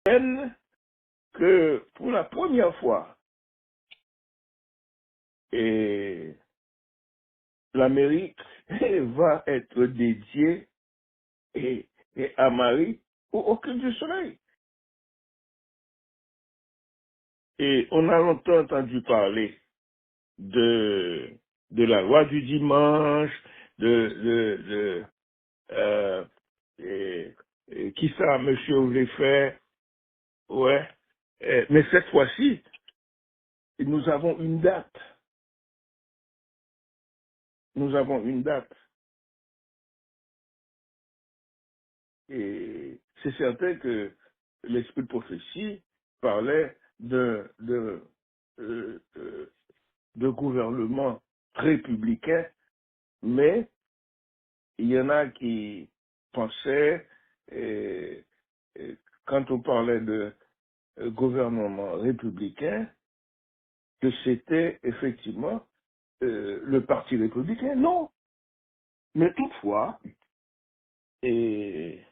peine que pour la première fois, et l'Amérique va être dédiée et à Marie au culte du soleil. Et on a longtemps entendu parler de la loi du dimanche, de euh, qui ça, monsieur, voulait faire, ouais. Mais cette fois-ci, nous avons une date. Nous avons une date. Et c'est certain que l'esprit de prophétie parlait euh, euh, de gouvernement républicain, mais il y en a qui pensaient, euh, quand on parlait de gouvernement républicain, que c'était effectivement le parti républicain. Non, mais toutefois, et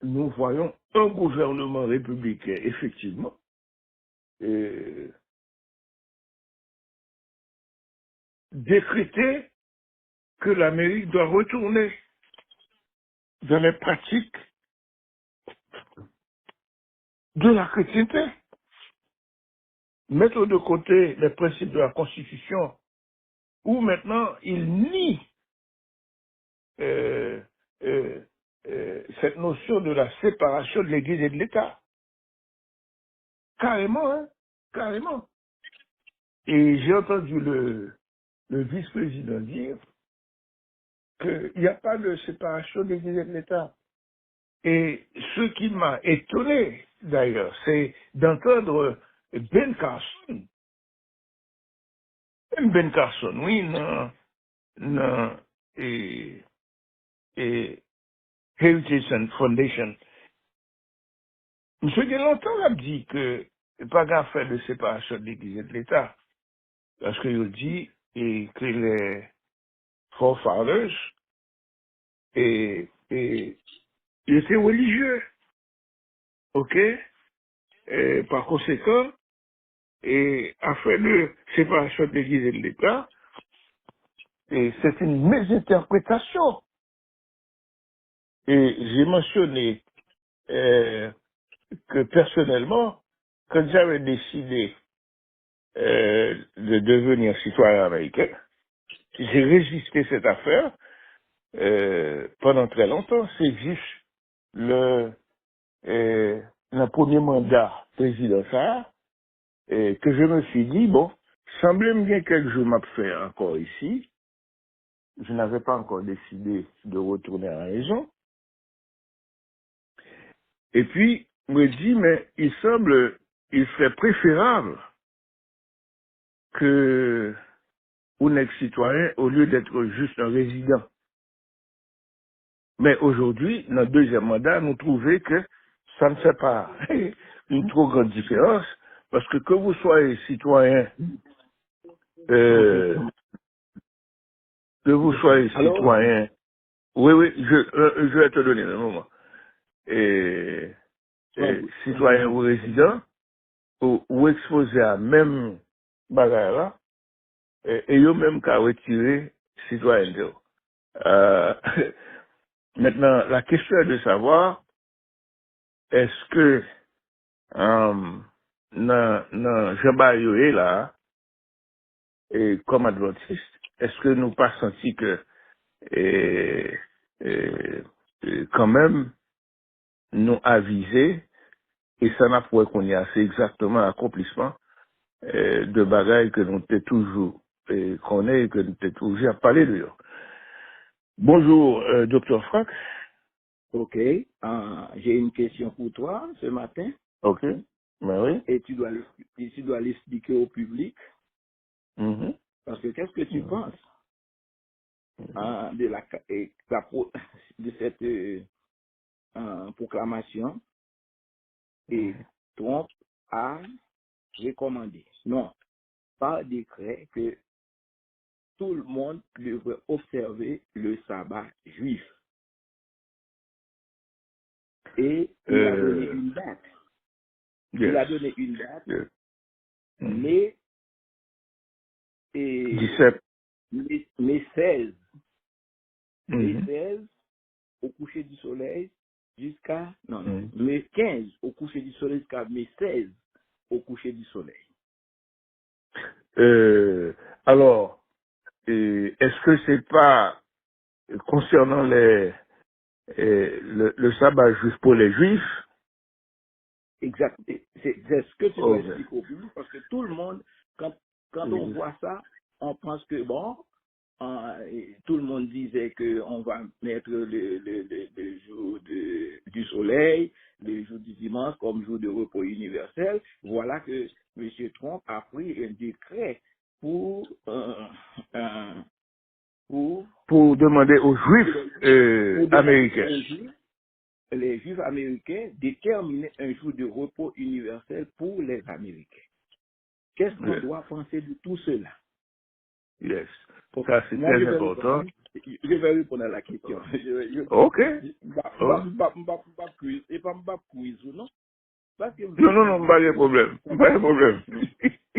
nous voyons un gouvernement républicain, effectivement, euh, décréter que l'Amérique doit retourner dans les pratiques de la chrétienté, mettre de côté les principes de la Constitution, où maintenant il nie euh, euh, cette notion de la séparation de l'Église et de l'État. Carrément, hein, carrément. Et j'ai entendu le vice-président dire qu'il n'y a pas de séparation de l'Église et de l'État. Et ce qui m'a étonné, d'ailleurs, c'est d'entendre Ben Carson. Ben Carson, oui, non, non, et Heritage Foundation. Monsieur de longtemps a dit que pas qu'à faire de séparation de l'Église et de l'État. Parce qu'il dit que les forefathers et ils étaient religieux, ok? Et par conséquent, et afin de séparation de l'Église et de l'État, et c'est une mésinterprétation. Et j'ai mentionné euh, que personnellement, quand j'avais décidé de devenir citoyen américain, j'ai résisté cette affaire pendant très longtemps. C'est juste le, le premier mandat présidentiel que je me suis dit, bon, semblait bien quelques jours m'a fait encore ici. Je n'avais pas encore décidé de retourner à la maison. Et puis, me dit, mais il serait préférable que on est citoyen au lieu d'être juste un résident. Mais aujourd'hui, notre deuxième mandat, nous trouvons que ça ne fait pas une trop grande différence, parce que vous soyez citoyen, euh, que vous soyez Alors, citoyen, oui, oui, je vais te donner un moment, et citoyen ou résident, ou exposé à même bagarre là, et eux même qu'à retirer citoyenneté. Euh, maintenant, la question est de savoir, est-ce que je baille là, et comme adventiste, est-ce que nous pas senti que et, et, quand même nous aviser et ça n'a pas qu'on y a, c'est exactement l'accomplissement de bagailles que nous t'es toujours qu'on est et que nous t'es toujours à parler de eux. Bonjour, docteur Franck. ok, j'ai une question pour toi ce matin Ok. Ben oui. et tu dois l'expliquer au public Mhm. parce que qu'est-ce que tu Mhm. penses de de cette proclamation et Trump a recommandé, non, par décret que tout le monde devrait observer le sabbat juif. Et il a donné une date. Il Yes. a donné une date, Yes. mai, et 17. mai 16. Mai Mhm. 16, au coucher du soleil, jusqu'à, non, Mhm. mai 15, au coucher du soleil, jusqu'à mai 16, au coucher du soleil. Alors, est-ce que c'est pas concernant le sabbat juste pour les juifs? Exact. C'est ce que tu dois Ok. expliquer au public, parce que tout le monde, quand on Mhm. voit ça, on pense que, bon, tout le monde disait qu'on va mettre le jour du soleil, le jour du dimanche comme jour de repos universel. Voilà que M. Trump a pris un décret pour, pour, Pour demander aux juifs pour demander américains. les Juifs américains déterminer un jour de repos universel pour les Américains. Qu'est-ce qu'on Yes. doit penser de tout cela? Yes. Bon, Ça, c'est moi, très important. je vais répondre à la question. Ok. Oh. M'bap quiz, et pas m'bap quiz, ou non? Parce que je Non, voulais non, non, public, pas de problème. Pas de problème.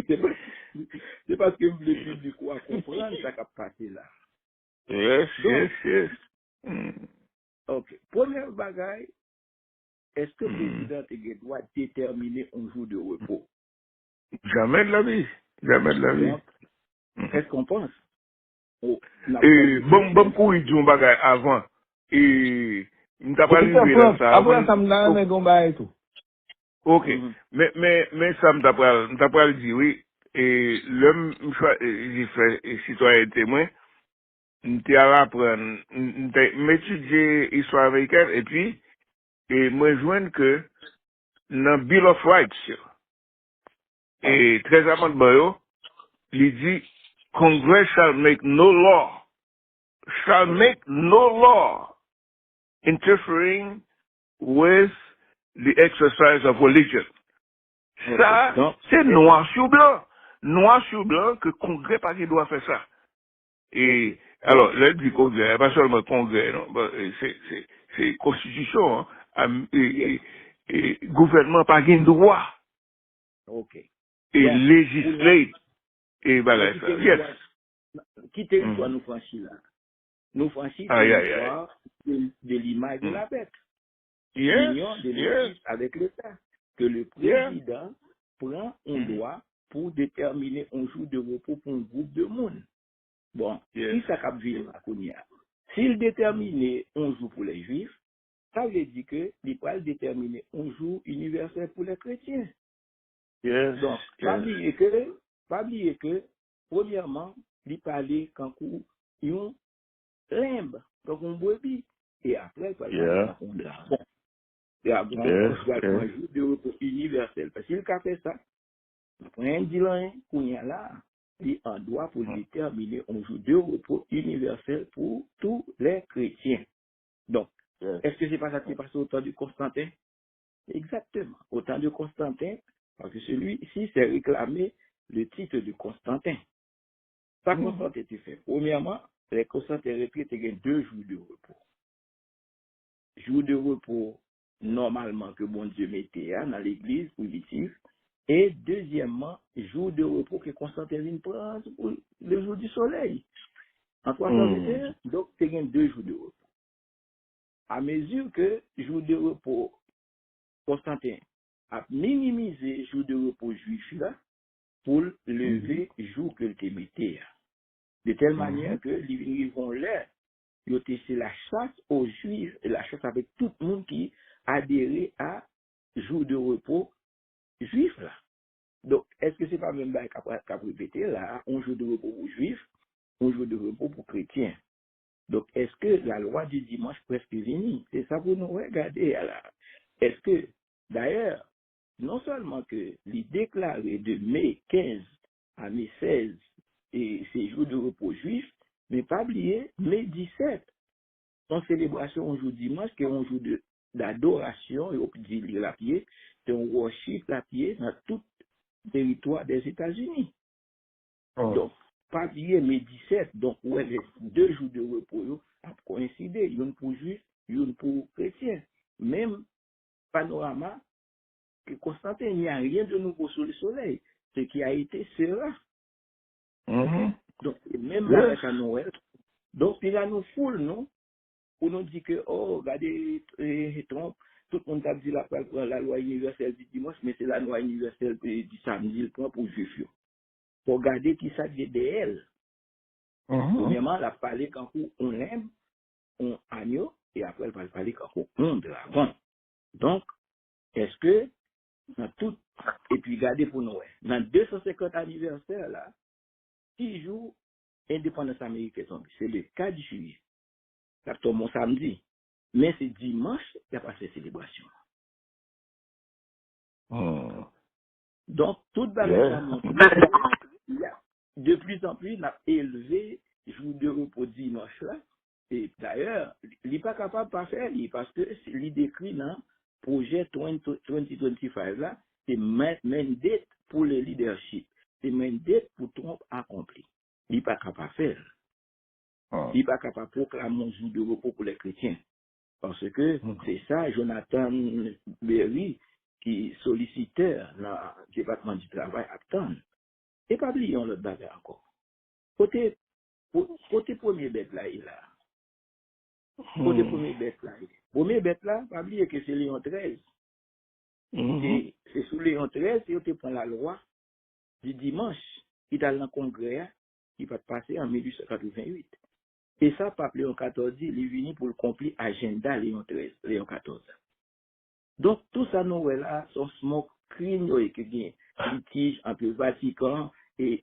c'est pas- c'est parce que je voulais public ou à comprendre ça qui a passé là. Yes, Donc, yes, yes. Mm. ok. Première bagaille, est-ce que le Mm. président doit déterminer un jour de repos? Jamais de la vie. Jamais de la vie. Donc, Mm. qu'est-ce qu'on pense? On a pris Et bon, bon, décision. pour y dire un bagage avant. Et, m'ta pas Professeur arrivé dans Front, ça. après ça, m'a Oh, un combat et tout. ok. Mhm. Mais ça m'ta pas le dire, oui. Et l'homme, j'ai fait citoyen témoin, m'te à apprendre, m'étudier histoire américaine, et puis, et moi joindre que, dans Bill of Rights, et très amendement, il dit, Congress shall make no law, shall Ok. make no law interfering with the exercise of religion. Ok. Ça, Donc, c'est noir sur blanc. Noir sur blanc que le Congrès pas qui doit faire ça. ok. Et, Donc, alors, l'aide du Congrès, pas seulement le Congrès, non, c'est constitution, hein, yes. et gouvernement pas de droit, Ok. et Donc, pour législate, et dans voilà qui ça. Yes. territoire Mhm. nous franchit là? Nous franchit Aïe, aïe, aïe. territoire de l'image de Mhm. la bête. Yes, L'union de yes, l'Église avec l'État. Que le yeah. président prend un Mhm. droit pour déterminer un jour de repos pour un groupe de monde. Bon, Yes. qui ça cap vivre à Kounia? S'il déterminait un jour pour les juifs, ça veut dire que il va déterminer un jour universel pour les chrétiens. Yes, Donc, yes. pas oublier que, premièrement, il parlait quand yon limbe, donc on brebis. Et après, il va Yeah, prendre un dragon. Dragon, yes, il va prendre yes. un jour de repos universel. Parce qu'il a fait ça, il prend un dilan, qu'on y a là, il en doit pour déterminer un jour de repos universel pour tous les chrétiens. Donc, Yes. est-ce que c'est pas ça qui est passé au temps du Constantin? Exactement. Au temps de Constantin, parce que celui-ci s'est réclamé le titre de Constantin. Par Mhm. Constantin était fait. Premièrement, les Constantins retraités gagnent 2 jours de repos. Jour de repos, normalement, que bon Dieu mettait dans l'église positif. Et deuxièmement, jour de repos que Constantin vient prendre pour le jour du soleil. En Mm. 321, donc, tu gagnes 2 jours de repos. À mesure que jour de repos, Constantin a minimisé le jour de repos juif là pour Mhm. lever le jour que le mettait. De telle Mhm. manière que les vont là, c'est la chasse aux juifs et la chasse avec tout le monde qui adhérait à jour de repos juif là. Donc, est-ce que c'est pas même qu'à répéter là, un jour de repos pour juifs, un jour de repos pour chrétiens? Donc, est-ce que la loi du dimanche presque finie? C'est ça pour nous regarder là. Est-ce que, d'ailleurs, non seulement que les déclarés de mai 15 à mai 16 et ces jours de repos juifs, mais pas oublier mai 17, son célébration un jour dimanche, qui est un jour d'adoration, et on peut dire la pied, c'est un worship la pied dans tout le territoire des États-Unis. Oh. Donc, pas oublier mai 17, donc ouais, les 2 jours de repos a coïncidé, une pour juifs, une pour chrétiens. Même panorama que Constantin, il n'y a rien de nouveau sous le soleil. Ce qui a été sera. Donc, même avec à Noël. Donc, il a nous foule, non? Pour nous dire que, oh, regardez, Trump, tout le monde a dit la loi universelle du dimanche, mais c'est la loi universelle du samedi, le prend pour juif. Pour regarder qui ça vient de elle. Premièrement, elle a parlé quand on aime, on agneau, et après, elle va parler quand on dragon. Donc, est-ce que, dans tout, et puis regardez pour Noël, dans 250 anniversaires, là, 6 jours, indépendance américaine tombe. C'est le 4 juillet. Ça tombe mon samedi. Mais c'est dimanche, il n'y a pas cette célébration. Donc, toute bagage a montré de plus en plus, on a élevé jour de repos dimanche là. Et d'ailleurs, il n'est pas capable de faire parce que il décrit dans le projet 2025 là, c'est mandate pour le leadership. C'est mandate pour Trump accompli. Il n'est pas capable de faire. Il n'est pas capable de proclamer un jour de repos pour les chrétiens. Parce que c'est ça, Jonathan Berry, qui est solliciteur dans le département du travail, attend. Et pas oublier l'autre bagarre encore. Côté premier bête là, il a. Côté premier bête là, il a. Premier bête là, pas oublier que c'est Léon XIII. C'est sous Léon XIII, et on prend la loi du dimanche, il a dans le congrès, qui va passer en 1888. Et ça, Pape Léon XIV, il est venu pour le complet agenda Léon XIII, Léon XIV. Donc, tout ça, nous, là, son smoke screen, qui vient, litige entre le Vatican et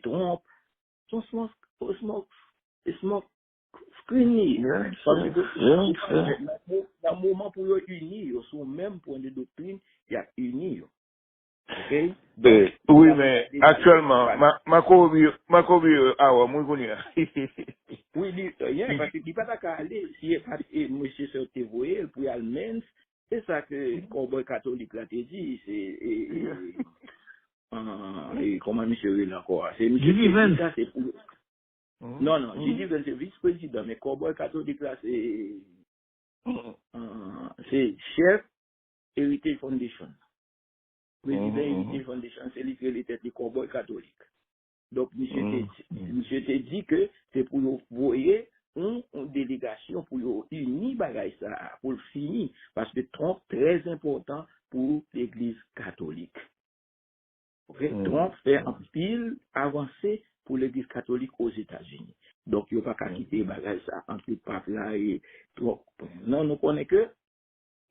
Trump, son smoke screen. Parce que, dans le moment pour unir, sur le même point de doctrine, il y a unir. Ok? Donc, oui, mais actuellement, Makobi, oui, rien, parce qu'il n'est pas d'accord à aller. Si M. Sorte voyé, pour Allemagne, c'est ça que le cowboy catholique l'a dit. Comment M. Will encore? C'est M. Will, ça, c'est pour. Non, J.D. Vance, c'est vice-président, mais cowboy catholique là, c'est chef Heritage Foundation. Président Heritage Foundation, c'est lui qui est le cowboy catholique. Donc, monsieur te dit que c'est pour vous voyer une délégation pour unir bagay ça, pour le finir, parce que Trump très important pour l'Église catholique. Okay? Trump fait un pile avancé pour l'Église catholique aux États-Unis. Donc, il n'y a pas qu'à quitter bagay ça entre le pape là et Trump. Non, nous connaissons que,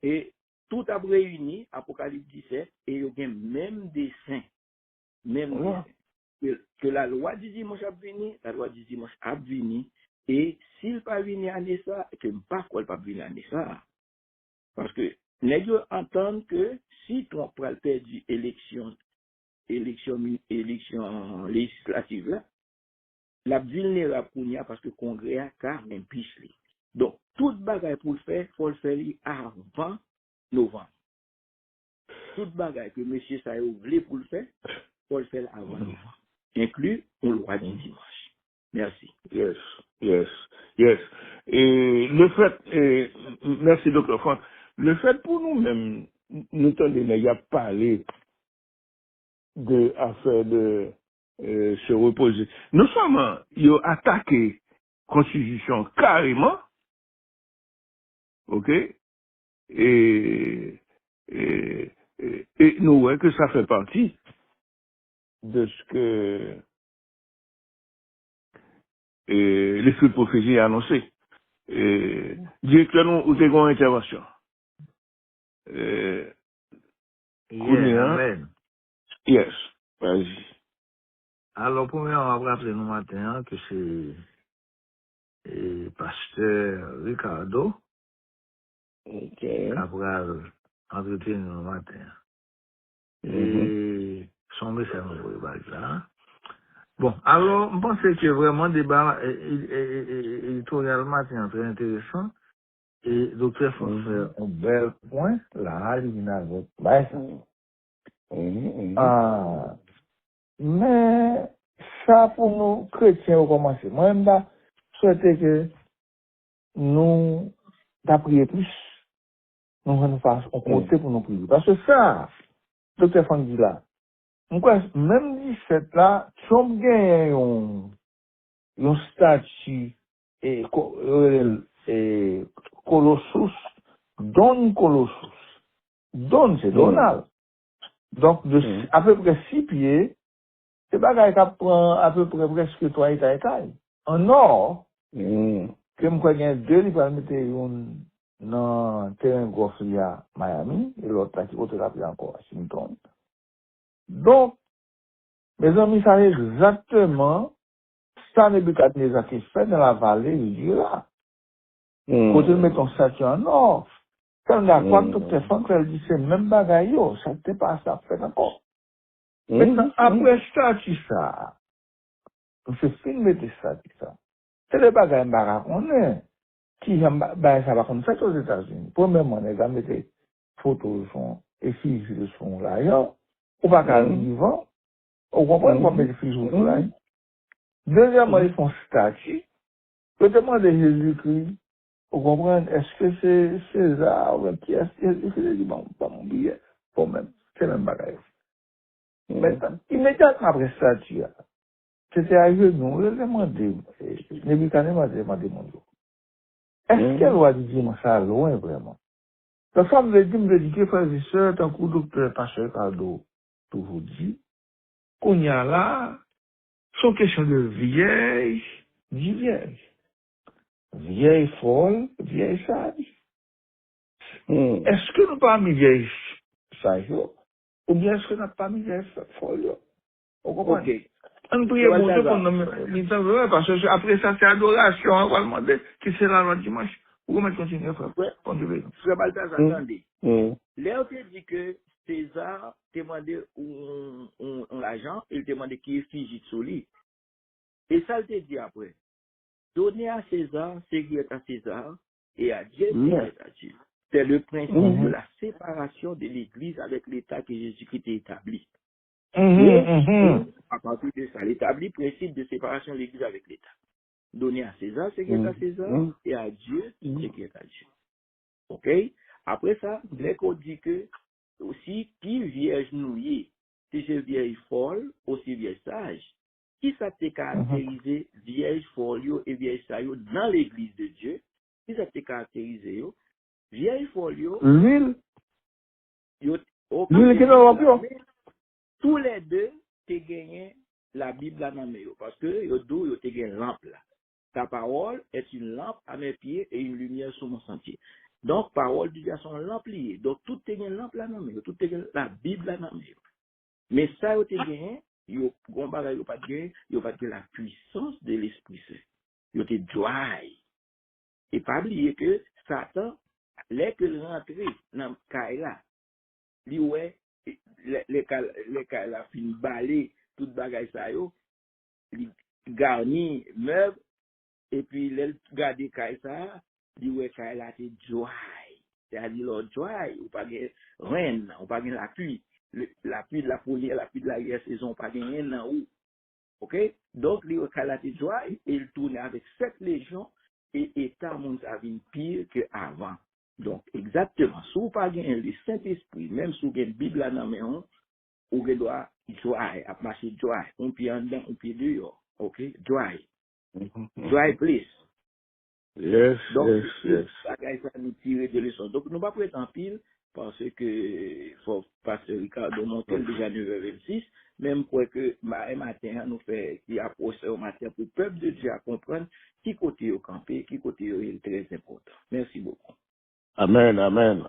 et tout a réuni, Apocalypse 17, et il y a même des saints, même des saints. Que la loi du dimanche a venu, la loi du dimanche a venu, et s'il pas venu à ça, que pas quoi pas venir à ça. Parce que, les gens entendent que si Trump a perdu élection législative là, la vulnérable pour nous parce que le Congrès a car impiche. Donc, toute bagaille pour le faire, faut le faire avant novembre. Toute bagaille que monsieur ça voulait pour le faire, faut le faire avant novembre. Inclus on loi du dimanche. Merci. Yes. Et le fait, merci Dr. Franck, le fait pour nous-mêmes, nous tenons, il y a parlé de affaire de se reposer. Non seulement, ils ont attaqué la Constitution carrément, ok, et, et nous voyons que ça fait partie de ce que l'esprit de prophétie a annoncé. Directeur, nous avons une intervention. Amen. Yes, vas-y. Alors, premièrement, on va rappeler nous matin que c'est pasteur Ricardo qui a entretenu nous matin. Et son message nous va là. Bon, alors, je pense que vraiment le débat éditorial matin très intéressant. Et docteur faut faire un bel point là, il y a votre mais ça pour nous chrétiens au commencer. Moi-même, je souhaitais que nous d'apprier plus nous allons faire un côté pour nous prier. Parce que ça, docteur Franck dit là, même 17 là, tu as gagné un statut et Colossus, Don Colossus. Don, c'est Donald. Donc, à peu près 6 pieds, c'est pas qu'il prend à peu près presque 3 étages. En or, que moi, il y a 2, il va mettre une dans le terrain golf à Miami, et l'autre là qui va encore à Washington. Donc, mes amis, ça est exactement ça Nebuchadnezzar qui fait dans la vallée du Jura. Quand il met ton statut en or, quand on a quoi que tout est fait, elle dit c'est même bagaille, ça n'était pas ça fait encore. Maintenant, après statut ça, on se filme de statut ça. C'est le bagaille qu'on est. Qui ça va comme ça aux États-Unis. Premièrement, les gars mettaient photos et filles sont là, ou pas qu'à vivant, on comprend qu'on met des filles là. Deuxièmement, ils font statut. Je demande à Jésus-Christ, vous comprenez, est-ce que c'est César ou qui est-ce que Jésus-Christ dit, bon, pas mon billet, pour même, c'est même bagage. Maintenant, immédiatement après ce statut, c'était à genoux, je demandé, Nebuchadnezzar m'a demandé mon Dieu. Est-ce qu'elle va dire ça loin vraiment? La femme me dit que frères et sœurs, tant que docteur Pasteur Cardo toujours dit, qu'on y a là, sont question de vieille, dit vieille. Vieille folle, vieille sage. Est-ce que nous pas mis vieille sage, ou bien est-ce que nous n'avons pas mis vieille folle? Vous comprenez? Ok. On prie mon Dieu qu'on nous parce que après ça, c'est adoration, on va demander qui c'est la loi dimanche. Vous pouvez continuer, frère. Frère Balthazar, attendez. Léo te dit que César demandé l'argent, il demandait qui est figé sur lui. Et ça, il te dit après. Donner à César ce qui est à César et à Dieu ce qui est à Dieu. C'est le principe de la séparation de l'Église avec l'État que Jésus-Christ a établi. Et à partir de ça, l'établi principe de séparation de l'Église avec l'État. Donner à César ce qui est à César et à Dieu ce qui est à Dieu. OK? Après ça, l'école dit que aussi, qui vierge nouillé, si c'est vieille folle, aussi vieille sage. Qui ça te caractérisé vieille folle et vieille sage dans l'église de Dieu? Qui ça te caractérisé vieille folle l'huile. L'huile qui n'a tous les deux, tu gagné la Bible dans la main. Parce que yo te gagné lampe là. Ta parole est une lampe à mes pieds et une lumière sur mon sentier. Donc, parole du Dieu sont lampe liée. Donc, tout est gagné lampe là dans la main. Tout est gagné la Bible là dans la main. Mais ça, yo te gagné, yo pas de la puissance de l'Esprit Saint. Yo te dry. Et pas oublier que Satan, dès que rentré dans Kaila, li ouais, les Kaila fin balé tout bagay sa yo, li garni meuble, et puis les garder Kaila, li ouais Kaila te dry. C'est-à-dire le dry, ou pas de reine, ou pas de la pluie. La pluie de la folie, la pluie de la guerre saison, pas de rien dans où. OK? Donc, les Kalati Dry, il tourne avec 7 légions et état monde avait pire qu'avant. Donc, exactement, si vous pas le Saint-Esprit, même si vous avez une Bible à la main, vous doit dry, à marcher dry, un pied en dedans, un pied dehors. OK? Dry. Dry place. Yes, Donc, yes. ça nous tire de leçons. Donc, nous ne pouvons pas être en pile parce que faut passer Ricardo monter déjà 9h26. Même pour que matin, nous fait qui approche au matin pour le peuple de Dieu à comprendre qui côté au campé, qui côté est très important. Merci beaucoup. Amen, amen.